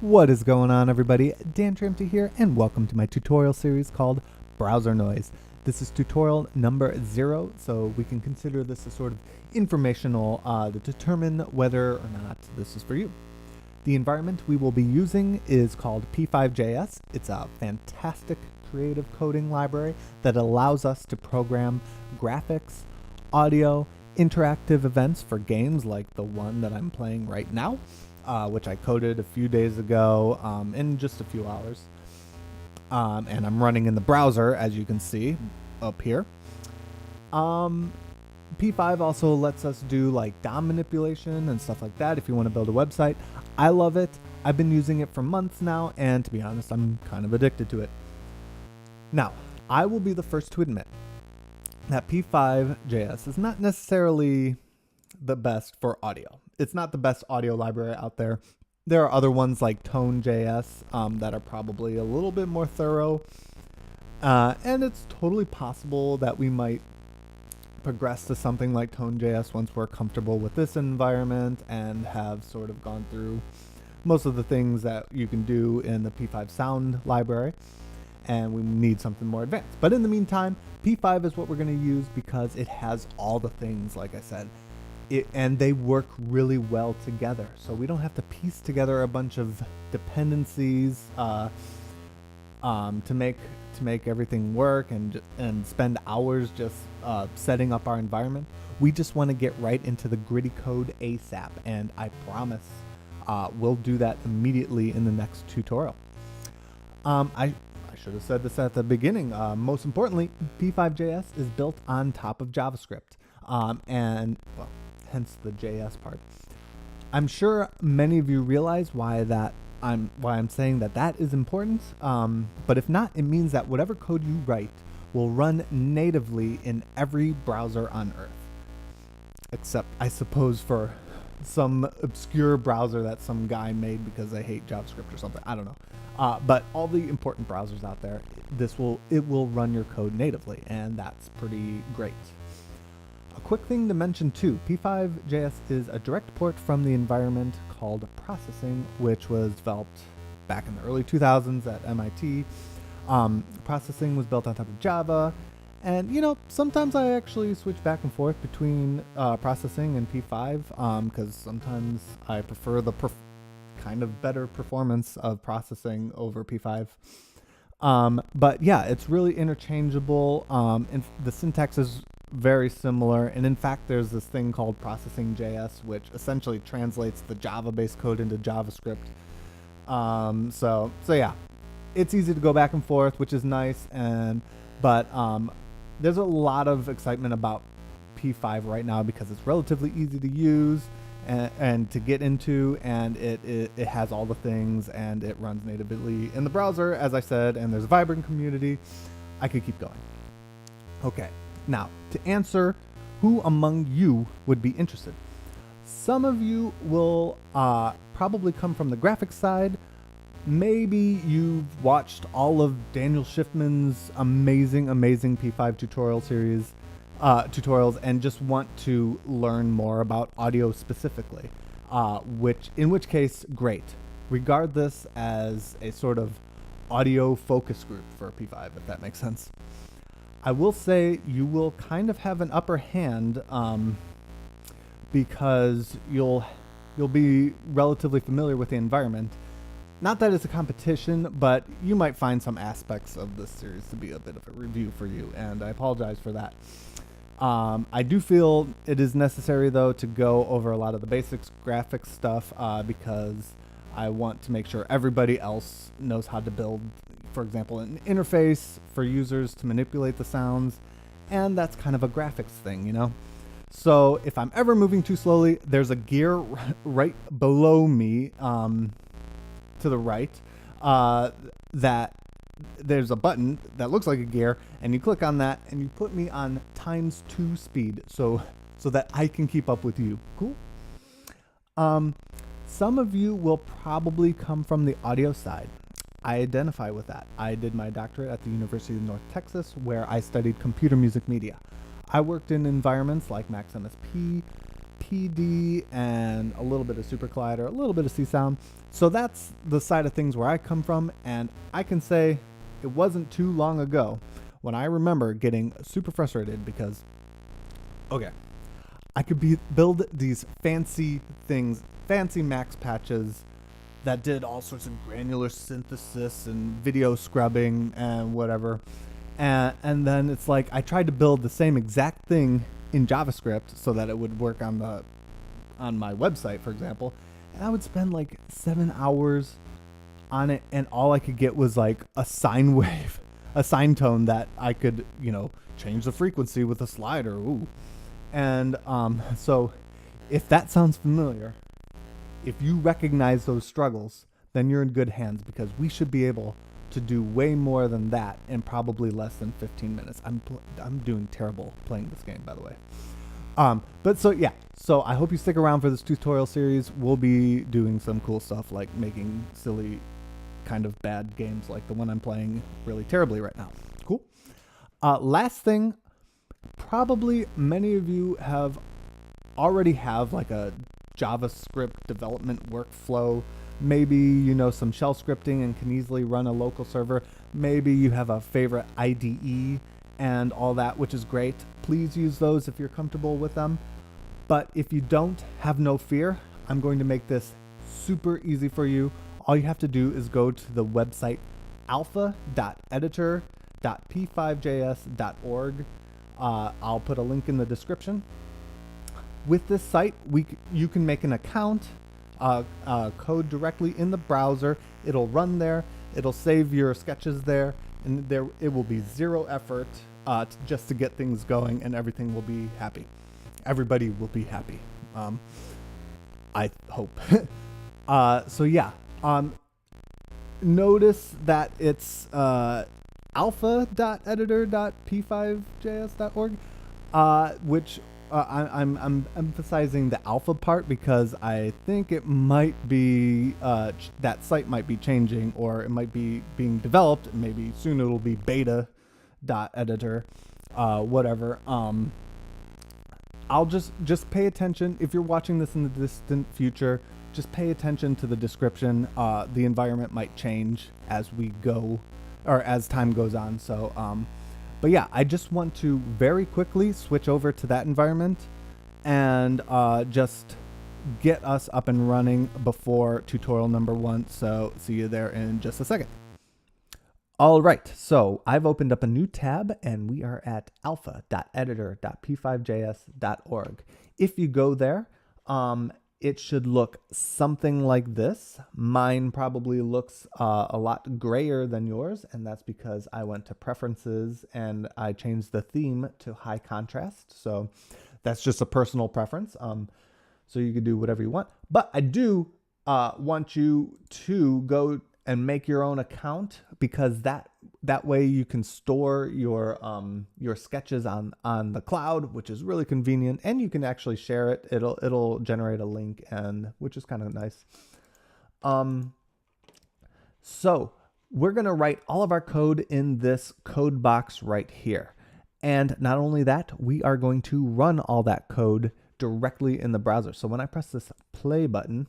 What is going on, everybody? Dan Tramte here, and welcome to my tutorial series called Browser Noise. This is tutorial number 0, so we can consider this a sort of informational to determine whether or not this is for you. The environment we will be using is called p5js. It's a fantastic creative coding library that allows us to program graphics, audio, interactive events for games like the one that I'm playing right now. Which I coded a few days ago in just a few hours. And I'm running in the browser, as you can see up here. P5 also lets us do like DOM manipulation and stuff like that if you want to build a website. I love it. I've been using it for months now, and to be honest, I'm kind of addicted to it. Now, I will be the first to admit that p5js is not necessarily the best for audio. It's not the best audio library out there. There are other ones like Tone.js that are probably a little bit more thorough. And it's totally possible that we might progress to something like Tone.js once we're comfortable with this environment and have sort of gone through most of the things that you can do in the P5 sound library. And we need something more advanced. But in the meantime, P5 is what we're going to use because it has all the things, like I said. And they work really well together, so we don't have to piece together a bunch of dependencies to make everything work and spend hours just setting up our environment. We just want to get right into the gritty code ASAP, and I promise we'll do that immediately in the next tutorial. I should have said this at the beginning. Most importantly, p5js is built on top of JavaScript, hence the JS part. I'm sure many of you realize why I'm saying that is important. But if not, it means that whatever code you write will run natively in every browser on Earth, except I suppose for some obscure browser that some guy made because they hate JavaScript or something. I don't know. But all the important browsers out there, it will run your code natively, and that's pretty great. A quick thing to mention too, p5js is a direct port from the environment called Processing, which was developed back in the early 2000s at MIT. Processing was built on top of Java, and sometimes I actually switch back and forth between Processing and p5 because sometimes I prefer the kind of better performance of Processing over p5. But yeah, it's really interchangeable, and the syntax is very similar, and in fact there's this thing called Processing.js which essentially translates the Java-based code into JavaScript. So yeah, it's easy to go back and forth, which is nice, but there's a lot of excitement about p5 right now because it's relatively easy to use and to get into, and it has all the things, and it runs natively in the browser, as I said, and there's a vibrant community. I could keep going. Okay. Now, to answer who among you would be interested. Some of you will probably come from the graphics side. Maybe you've watched all of Daniel Schiffman's amazing P5 tutorial series tutorials and just want to learn more about audio specifically, in which case, great. Regard this as a sort of audio focus group for P5, if that makes sense. I will say you will kind of have an upper hand because you'll be relatively familiar with the environment. Not that it's a competition, but you might find some aspects of this series to be a bit of a review for you, and I apologize for that. I do feel it is necessary, though, to go over a lot of the basics graphics stuff because I want to make sure everybody else knows how to build, for example, an interface for users to manipulate the sounds, and that's kind of a graphics thing, So if I'm ever moving too slowly, there's a gear right below me to the right that there's a button that looks like a gear, and you click on that, and you put me on ×2 speed so that I can keep up with you. Cool? Some of you will probably come from the audio side. I identify with that. I did my doctorate at the University of North Texas, where I studied computer music media. I worked in environments like Max MSP, PD and a little bit of Super Collider, a little bit of C-Sound. So that's the side of things where I come from, and I can say it wasn't too long ago when I remember getting super frustrated because, okay, I could build these fancy things, fancy max patches that did all sorts of granular synthesis and video scrubbing and whatever. And then it's like I tried to build the same exact thing in JavaScript so that it would work on my website, for example. And I would spend like 7 hours on it, and all I could get was like a sine wave, a sine tone that I could, change the frequency with a slider. Ooh. And so if that sounds familiar, if you recognize those struggles, then you're in good hands, because we should be able to do way more than that in probably less than 15 minutes. I'm doing terrible playing this game, by the way. So I hope you stick around for this tutorial series. We'll be doing some cool stuff like making silly kind of bad games like the one I'm playing really terribly right now. Cool. Last thing, probably many of you already have like a JavaScript development workflow. Maybe you know some shell scripting and can easily run a local server. Maybe you have a favorite IDE and all that, which is great. Please use those if you're comfortable with them. But if you don't, have no fear. I'm going to make this super easy for you. All you have to do is go to the website alpha.editor.p5js.org. I'll put a link in the description. With this site, you can make an account, code directly in the browser. It'll run there. It'll save your sketches there, and it will be zero effort just to get things going, and everything will be happy. Everybody will be happy. I hope. Notice that it's alpha.editor.p5js.org, which I'm emphasizing the alpha part because I think it might be that site might be changing, or it might be being developed. Maybe soon it'll be beta.editor, whatever. I'll just pay attention. If you're watching this in the distant future, just pay attention to the description. The environment might change as we go, or as time goes on. So, but yeah, I just want to very quickly switch over to that environment and just get us up and running before tutorial number 1. So see you there in just a second. All right, so I've opened up a new tab and we are at alpha.editor.p5js.org. If you go there, it should look something like this. Mine probably looks a lot grayer than yours, and that's because I went to preferences and I changed the theme to high contrast. So that's just a personal preference. So you can do whatever you want. But I do want you to go and make your own account, because that way you can store your sketches on the cloud, which is really convenient, and you can actually share it. It'll generate a link, and which is kind of nice. So we're gonna write all of our code in this code box right here, and not only that, we are going to run all that code directly in the browser. So when I press this play button,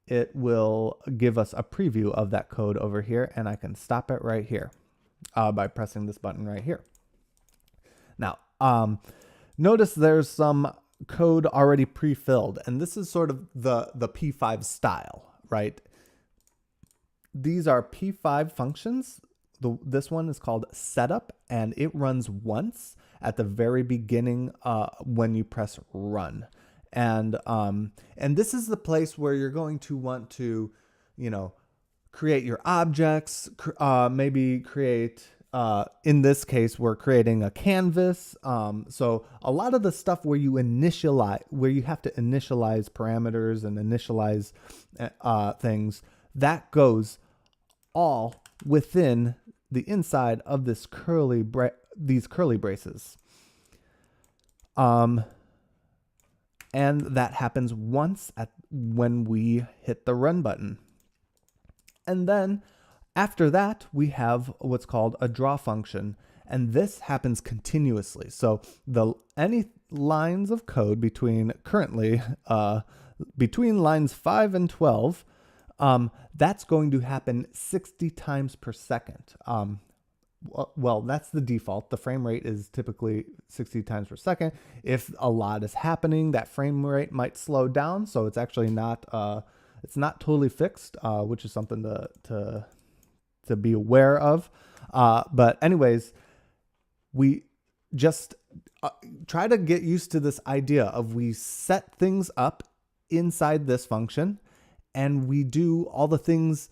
it will give us a preview of that code over here, and I can stop it right here by pressing this button right here. Now, notice there's some code already pre-filled, and this is sort of the P5 style, right? These are P5 functions. This one is called setup, and it runs once at the very beginning when you press run. And this is the place where you're going to want to, create your objects, maybe create, in this case, we're creating a canvas. So a lot of the stuff where you have to initialize parameters and initialize things, that goes all within the inside of this these curly braces. And that happens once when we hit the run button. And then after that, we have what's called a draw function. And this happens continuously. So any lines of code between currently between lines 5 and 12, that's going to happen 60 times per second. Well, that's the default. The frame rate is typically 60 times per second. If a lot is happening, that frame rate might slow down. So it's actually not, it's not totally fixed, which is something to be aware of. But anyways, we just try to get used to this idea of we set things up inside this function and we do all the things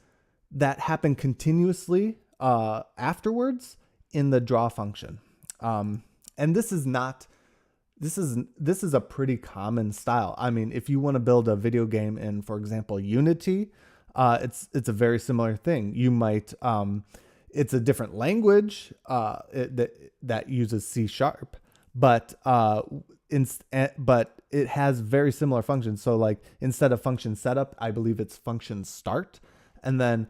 that happen continuously afterwards in the draw function. And this is a pretty common style. I mean, if you want to build a video game in, for example, Unity, it's a very similar thing. You might, it's a different language that uses C#, but it has very similar functions. So like instead of function setup, I believe it's function start, and then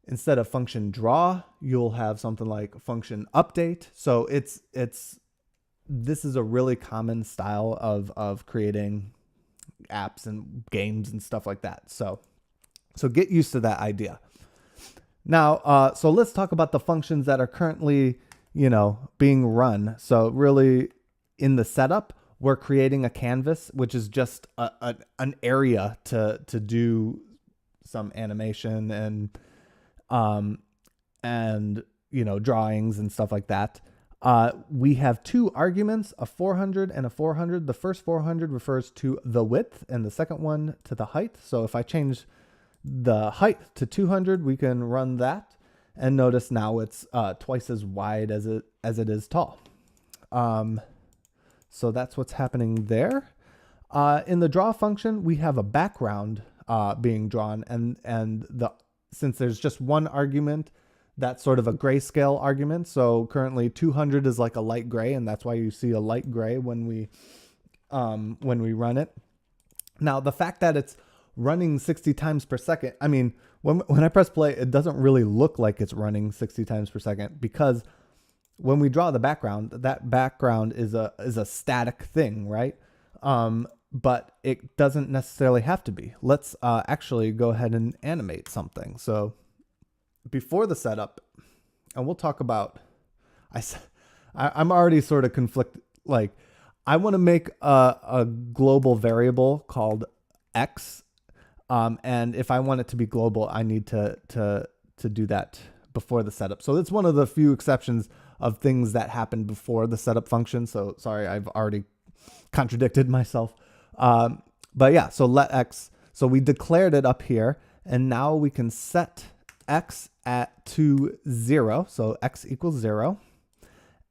instead of function draw, you'll have something like function update. So this is a really common style of creating apps and games and stuff like that. So get used to that idea. Now, so let's talk about the functions that are currently, being run. So really in the setup, we're creating a canvas, which is just an area to do some animation and drawings and stuff like that. We have two arguments, a 400 and a 400. The first 400 refers to the width and the second one to the height. So if I change the height to 200, we can run that, and notice now it's twice as wide as it is tall. So that's what's happening there. In the draw function, we have a background being drawn, and since there's just one argument, that's sort of a grayscale argument. So currently 200 is like a light gray, and that's why you see a light gray when we run it. Now, the fact that it's running 60 times per second, I mean, when I press play, it doesn't really look like it's running 60 times per second, because when we draw the background, that background is a static thing, right? But it doesn't necessarily have to be. Let's actually go ahead and animate something. So before the setup, and we'll talk about, I'm already sort of conflicted. Like, I want to make a global variable called X. And if I want it to be global, I need to do that before the setup. So it's one of the few exceptions of things that happen before the setup function. So sorry, I've already contradicted myself. But yeah, so let X, so we declared it up here, and now we can set X to 0. So X equals 0.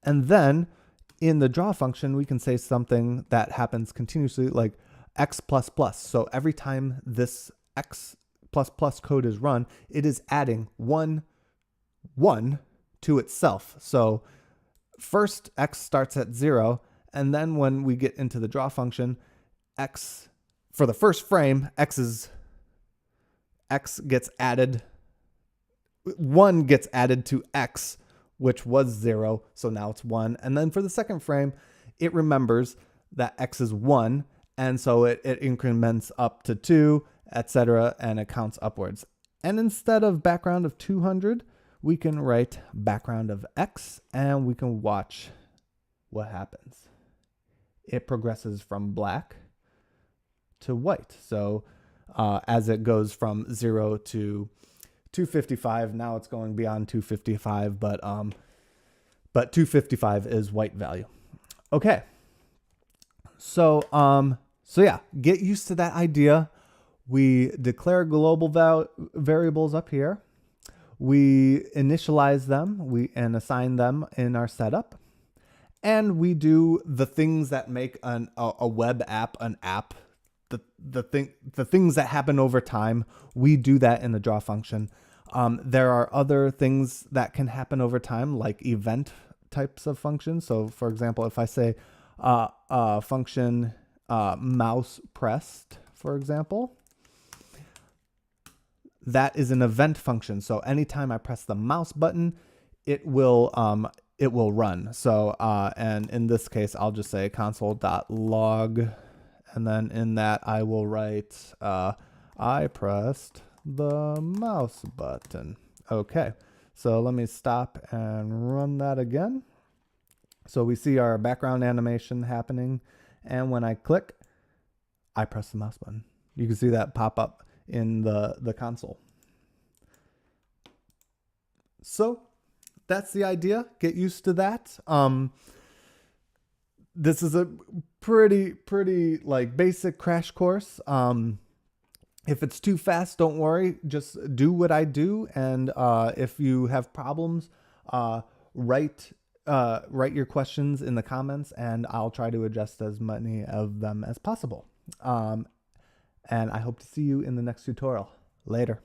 And then in the draw function, we can say something that happens continuously, like X++. So every time this X++ code is run, it is adding 1 to itself. So first X starts at 0, and then when we get into the draw function, X, for the first frame, X gets added, 1 gets added to X, which was 0, so now it's 1. And then for the second frame, it remembers that X is 1, and so it increments up to 2, etc., and it counts upwards. And instead of background of 200, we can write background of X, and we can watch what happens. It progresses from black to white. So as it goes from 0 to 255, now it's going beyond 255, but 255 is white value. Okay. So yeah, get used to that idea. We declare global variables up here. We initialize them, and assign them in our setup. And we do the things that make a web app an app. The things that happen over time, we do that in the draw function. There are other things that can happen over time, like event types of functions. So for example, if I say function mouse pressed, for example, that is an event function. So anytime I press the mouse button, it will it will run. So, and in this case, I'll just say console.log, and then in that I will write, I pressed the mouse button. Okay, so let me stop and run that again. So we see our background animation happening, and when I click, I press the mouse button. You can see that pop up in the console. So that's the idea. Get used to that. This is a pretty like basic crash course. If it's too fast, don't worry. Just do what I do, and if you have problems, write your questions in the comments, and I'll try to address as many of them as possible. And I hope to see you in the next tutorial. Later.